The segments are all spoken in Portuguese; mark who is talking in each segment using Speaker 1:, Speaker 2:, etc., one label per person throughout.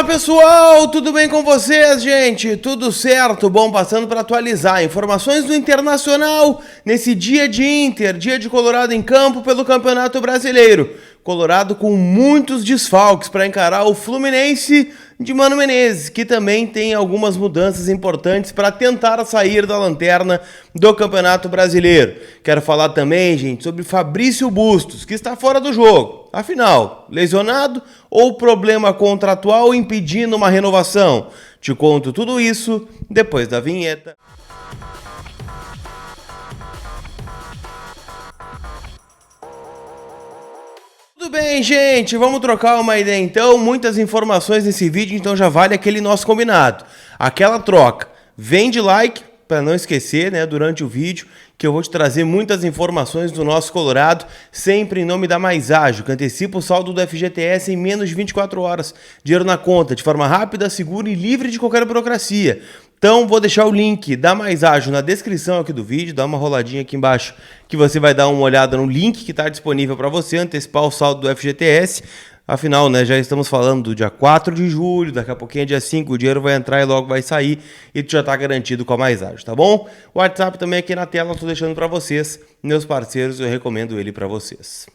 Speaker 1: Fala pessoal, tudo bem com vocês, gente? Tudo certo? Bom, passando para atualizar informações do Internacional nesse dia de Inter, dia de Colorado em campo pelo Campeonato Brasileiro. Colorado com muitos desfalques para encarar o Fluminense de Mano Menezes, que também tem algumas mudanças importantes para tentar sair da lanterna do Campeonato Brasileiro. Quero falar também, gente, sobre Fabrício Bustos, que está fora do jogo. Afinal, lesionado ou problema contratual impedindo uma renovação? Te conto tudo isso depois da vinheta. Tudo bem, gente? Vamos trocar uma ideia então. Muitas informações nesse vídeo, então já vale aquele nosso combinado. Aquela troca. Vem de like, para não esquecer, né, durante o vídeo, que eu vou te trazer muitas informações do nosso Colorado, sempre em nome da Mais Ágil, que antecipa o saldo do FGTS em menos de 24 horas. Dinheiro na conta, de forma rápida, segura e livre de qualquer burocracia. Então, vou deixar o link da Mais Ágil na descrição aqui do vídeo, dá uma roladinha aqui embaixo que você vai dar uma olhada no link que está disponível para você antecipar o saldo do FGTS. Afinal, né, já estamos falando do dia 4 de julho, daqui a pouquinho é dia 5, o dinheiro vai entrar e logo vai sair e tu já está garantido com a Mais Ágil, tá bom? O WhatsApp também aqui na tela, estou deixando para vocês, meus parceiros, eu recomendo ele para vocês.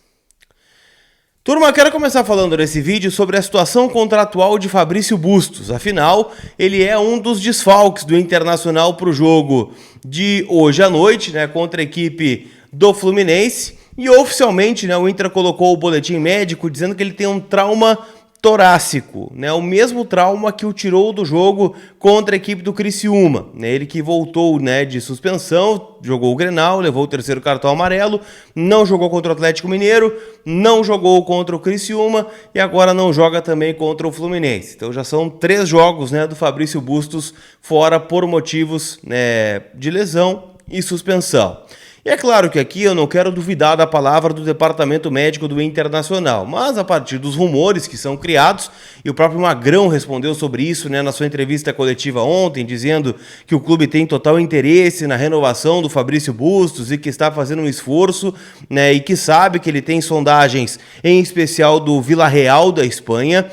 Speaker 1: Turma, quero começar falando nesse vídeo sobre a situação contratual de Fabrício Bustos. Afinal, ele é um dos desfalques do Internacional para o jogo de hoje à noite, né, contra a equipe do Fluminense. E oficialmente, né, o Inter colocou o boletim médico dizendo que ele tem um trauma torácico, né, o mesmo trauma que o tirou do jogo contra a equipe do Criciúma, né, ele que voltou, né, de suspensão, jogou o Grenal, levou o terceiro cartão amarelo, não jogou contra o Atlético Mineiro, não jogou contra o Criciúma e agora não joga também contra o Fluminense. Então já são 3 jogos, né, do Fabrício Bustos fora por motivos, né, de lesão e suspensão. E é claro que aqui eu não quero duvidar da palavra do departamento médico do Internacional, mas a partir dos rumores que são criados, e o próprio Magrão respondeu sobre isso, né, na sua entrevista coletiva ontem, dizendo que o clube tem total interesse na renovação do Fabrício Bustos e que está fazendo um esforço, né, e que sabe que ele tem sondagens, em especial do Villarreal da Espanha.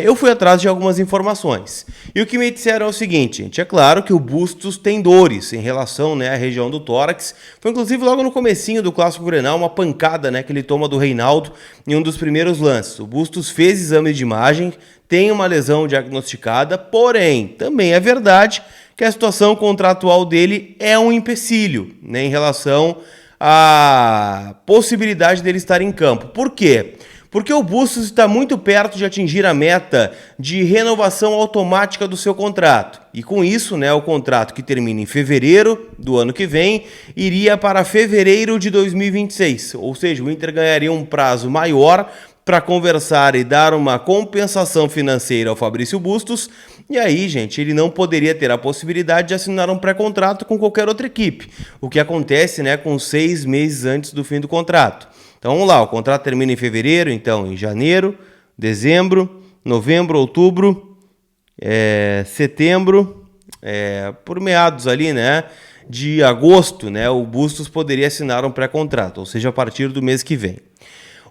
Speaker 1: Eu fui atrás de algumas informações. E o que me disseram é o seguinte, gente, é claro que o Bustos tem dores em relação, né, à região do tórax. Foi inclusive logo no comecinho do Clássico Grenal, uma pancada, né, que ele toma do Reinaldo em um dos primeiros lances. O Bustos fez exame de imagem, tem uma lesão diagnosticada, porém, também é verdade que a situação contratual dele é um empecilho, né, em relação à possibilidade dele estar em campo. Por quê? Porque o Bustos está muito perto de atingir a meta de renovação automática do seu contrato. E com isso, né, o contrato que termina em fevereiro do ano que vem iria para fevereiro de 2026. Ou seja, o Inter ganharia um prazo maior para conversar e dar uma compensação financeira ao Fabrício Bustos. E aí, gente, ele não poderia ter a possibilidade de assinar um pré-contrato com qualquer outra equipe. O que acontece, né, com 6 meses antes do fim do contrato. Então vamos lá, o contrato termina em fevereiro, então em janeiro, dezembro, novembro, outubro, setembro, por meados ali, né, de agosto, né, o Bustos poderia assinar um pré-contrato, ou seja, a partir do mês que vem.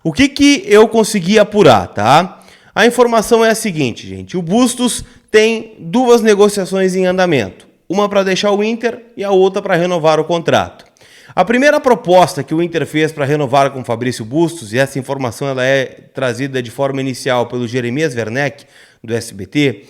Speaker 1: O que eu consegui apurar, tá? A informação é a seguinte, gente, o Bustos tem 2 negociações em andamento, uma para deixar o Inter e a outra para renovar o contrato. A primeira proposta que o Inter fez para renovar com o Fabrício Bustos, e essa informação ela é trazida de forma inicial pelo Jeremias Werneck, do SBT,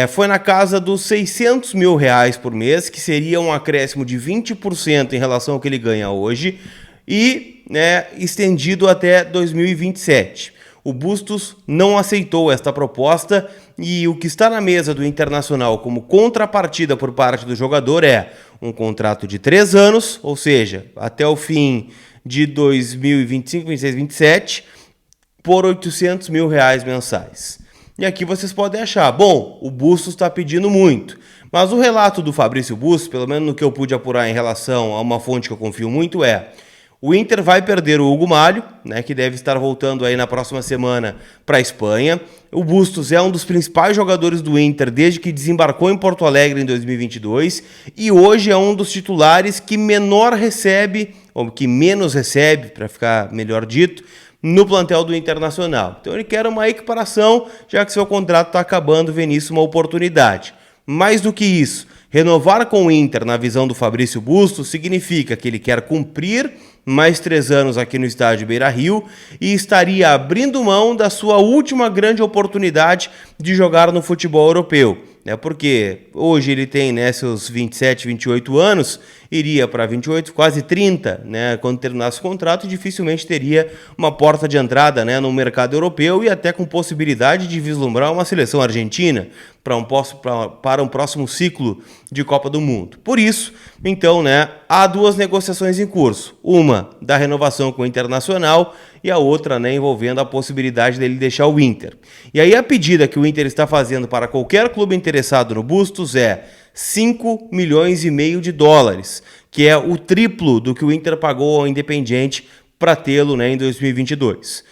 Speaker 1: foi na casa dos R$600 mil por mês, que seria um acréscimo de 20% em relação ao que ele ganha hoje, e, né, estendido até 2027. O Bustos não aceitou esta proposta e o que está na mesa do Internacional como contrapartida por parte do jogador é um contrato de 3 anos, ou seja, até o fim de 2025, 26, 27, por R$800 mil mensais. E aqui vocês podem achar, bom, o Bustos está pedindo muito, mas o relato do Fabrício Bustos, pelo menos no que eu pude apurar em relação a uma fonte que eu confio muito, o Inter vai perder o Hugo Malho, né, que deve estar voltando aí na próxima semana para a Espanha. O Bustos é um dos principais jogadores do Inter desde que desembarcou em Porto Alegre em 2022 e hoje é um dos titulares que menor recebe, ou que menos recebe, para ficar melhor dito, no plantel do Internacional. Então ele quer uma equiparação, já que seu contrato está acabando, vê nisso uma oportunidade. Mais do que isso, renovar com o Inter na visão do Fabrício Bustos significa que ele quer cumprir mais 3 anos aqui no estádio Beira-Rio e estaria abrindo mão da sua última grande oportunidade de jogar no futebol europeu. Porque hoje ele tem seus 27, 28 anos, iria para 28, quase 30, quando terminasse o contrato, e dificilmente teria uma porta de entrada no mercado europeu e até com possibilidade de vislumbrar uma seleção argentina para um próximo ciclo de Copa do Mundo. Por isso, então, há 2 negociações em curso. Uma da renovação com o Internacional e a outra envolvendo a possibilidade dele deixar o Inter. E aí a pedida que o Inter está fazendo para qualquer clube interessado no Bustos é 5,5 milhões de dólares, que é o triplo do que o Inter pagou ao Independiente para tê-lo em 2022.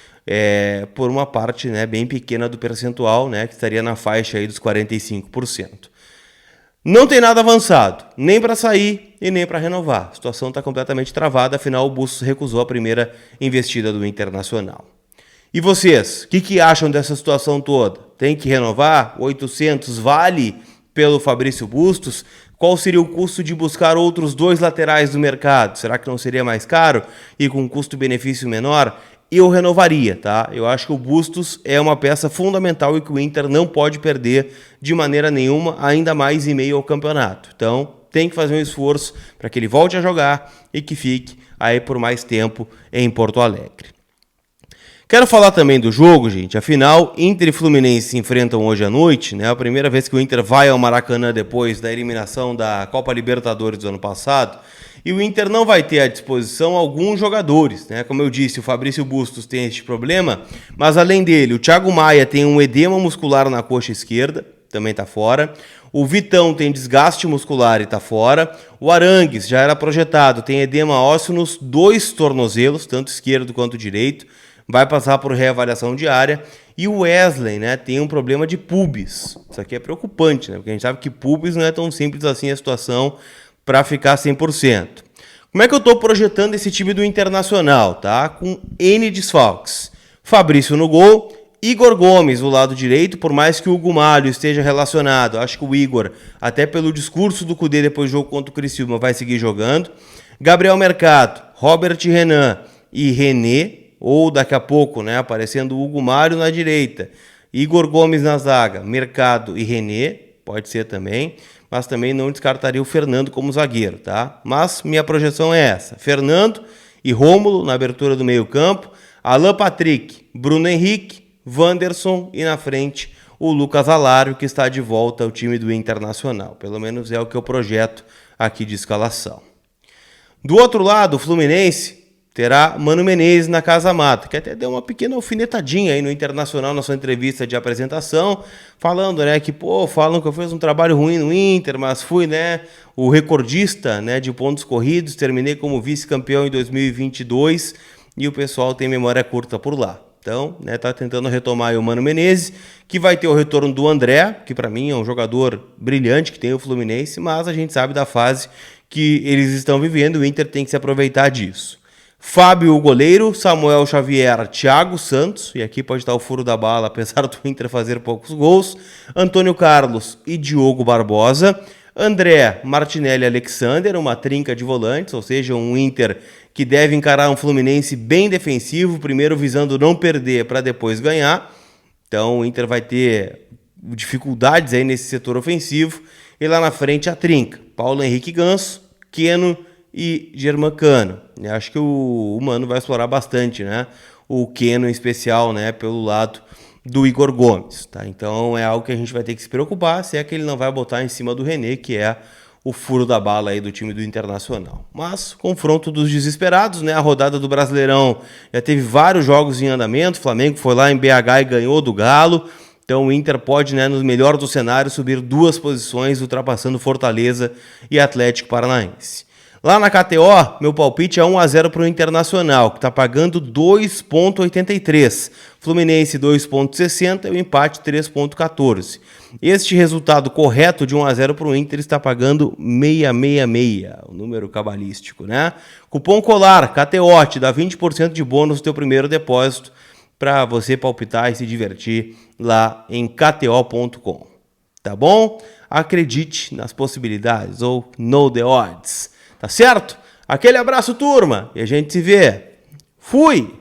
Speaker 1: Por uma parte bem pequena do percentual, que estaria na faixa aí dos 45%. Não tem nada avançado, nem para sair e nem para renovar. A situação está completamente travada, afinal o Bustos recusou a primeira investida do Internacional. E vocês, o que acham dessa situação toda? Tem que renovar? 800 vale pelo Fabrício Bustos? Qual seria o custo de buscar outros 2 laterais do mercado? Será que não seria mais caro e com custo-benefício menor? Eu renovaria, tá? Eu acho que o Bustos é uma peça fundamental e que o Inter não pode perder de maneira nenhuma, ainda mais em meio ao campeonato. Então, tem que fazer um esforço para que ele volte a jogar e que fique aí por mais tempo em Porto Alegre. Quero falar também do jogo, gente. Afinal, Inter e Fluminense se enfrentam hoje à noite, A primeira vez que o Inter vai ao Maracanã depois da eliminação da Copa Libertadores do ano passado. E o Inter não vai ter à disposição alguns jogadores, Como eu disse, o Fabrício Bustos tem este problema, mas além dele, o Thiago Maia tem um edema muscular na coxa esquerda, também está fora. O Vitão tem desgaste muscular e está fora. O Arangues já era projetado, tem edema ósseo nos 2 tornozelos, tanto esquerdo quanto direito, vai passar por reavaliação diária. E o Wesley, tem um problema de pubis. Isso aqui é preocupante, porque a gente sabe que pubis não é tão simples assim a situação para ficar 100%. Como é que eu estou projetando esse time do Internacional, tá? Com N desfalques. Fabrício no gol, Igor Gomes do lado direito, por mais que o Hugo Malho esteja relacionado, acho que o Igor, até pelo discurso do Cudê depois do jogo contra o Criciúma, vai seguir jogando. Gabriel Mercado, Robert Renan e René, ou daqui a pouco, aparecendo o Hugo Malho na direita. Igor Gomes na zaga, Mercado e René, pode ser também, mas também não descartaria o Fernando como zagueiro, tá? Mas minha projeção é essa, Fernando e Rômulo na abertura do meio campo, Alan Patrick, Bruno Henrique, Wanderson e na frente o Lucas Alário, que está de volta ao time do Internacional. Pelo menos é o que eu projeto aqui de escalação. Do outro lado, o Fluminense terá Mano Menezes na Casa Mata, que até deu uma pequena alfinetadinha aí no Internacional na sua entrevista de apresentação, falando, que, falam que eu fiz um trabalho ruim no Inter, mas fui, o recordista, de pontos corridos, terminei como vice-campeão em 2022 e o pessoal tem memória curta por lá. Então, tá tentando retomar aí o Mano Menezes, que vai ter o retorno do André, que para mim é um jogador brilhante que tem o Fluminense, mas a gente sabe da fase que eles estão vivendo, o Inter tem que se aproveitar disso. Fábio, o goleiro, Samuel Xavier, Thiago Santos, e aqui pode estar o furo da bala, apesar do Inter fazer poucos gols, Antônio Carlos e Diogo Barbosa, André, Martinelli e Alexander, uma trinca de volantes, ou seja, um Inter que deve encarar um Fluminense bem defensivo, primeiro visando não perder para depois ganhar, então o Inter vai ter dificuldades aí nesse setor ofensivo, e lá na frente a trinca, Paulo Henrique Ganso, Keno e Germancano. Acho que o Mano vai explorar bastante, o Keno em especial, pelo lado do Igor Gomes, tá? Então é algo que a gente vai ter que se preocupar, se é que ele não vai botar em cima do René, que é o furo da bala aí do time do Internacional. Mas, confronto dos desesperados, a rodada do Brasileirão já teve vários jogos em andamento, o Flamengo foi lá em BH e ganhou do Galo, então o Inter pode, no melhor dos cenários, subir 2 posições, ultrapassando Fortaleza e Atlético Paranaense. Lá na KTO, meu palpite é 1-0 para o Internacional, que está pagando 2,83. Fluminense 2,60 e o empate 3,14. Este resultado correto de 1-0 para o Inter está pagando 666, o número cabalístico, né? Cupom COLAR, KTO, te dá 20% de bônus no teu primeiro depósito para você palpitar e se divertir lá em kto.com. Tá bom? Acredite nas possibilidades ou know the odds. Tá certo? Aquele abraço, turma, e a gente se vê. Fui!